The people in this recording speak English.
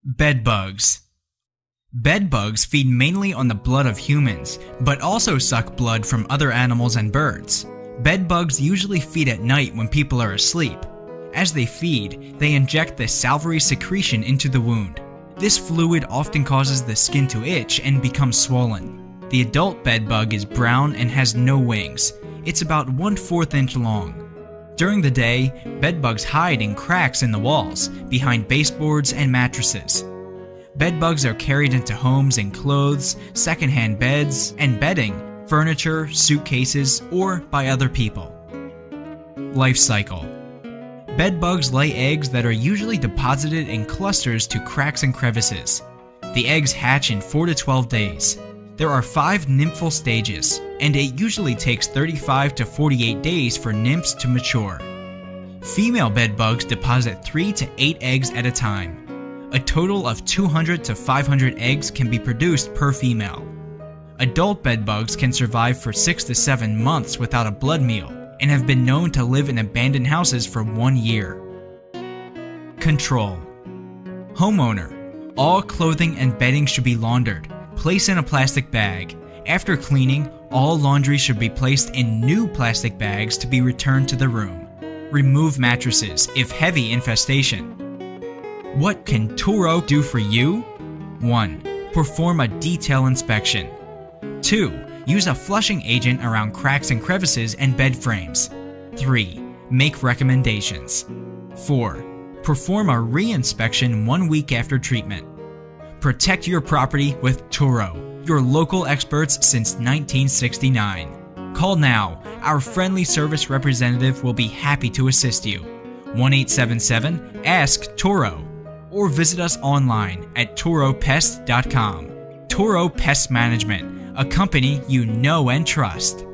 Bedbugs. Bedbugs feed mainly on the blood of humans, but also suck blood from other animals and birds. Bedbugs usually feed at night when people are asleep. As they feed, they inject the salivary secretion into the wound. This fluid often causes the skin to itch and become swollen. The adult bedbug is brown and has no wings. It's about 1/4 inch long. During the day, bedbugs hide in cracks in the walls, behind baseboards and mattresses. Bedbugs are carried into homes in clothes, secondhand beds, and bedding, furniture, suitcases, or by other people. Life cycle. Bedbugs lay eggs that are usually deposited in clusters to cracks and crevices. The eggs hatch in 4 to 12 days. There are 5 nymphal stages, and it usually takes 35 to 48 days for nymphs to mature. Female bedbugs deposit 3 to 8 eggs at a time. A total of 200 to 500 eggs can be produced per female. Adult bedbugs can survive for 6 to 7 months without a blood meal, and have been known to live in abandoned houses for 1 year. Control. Homeowner. All clothing and bedding should be laundered. Place in a plastic bag. After cleaning, all laundry should be placed in new plastic bags to be returned to the room. Remove mattresses if heavy infestation. What can Turo do for you? 1. Perform a detail inspection. 2. Use a flushing agent around cracks and crevices and bed frames. 3. Make recommendations. 4. Perform a re-inspection 1 week after treatment. Protect your property with Turo, your local experts since 1969. Call now. Our friendly service representative will be happy to assist you. 1-877-ASK-TURO, or visit us online at turopest.com. Turo Pest Management, a company you know and trust.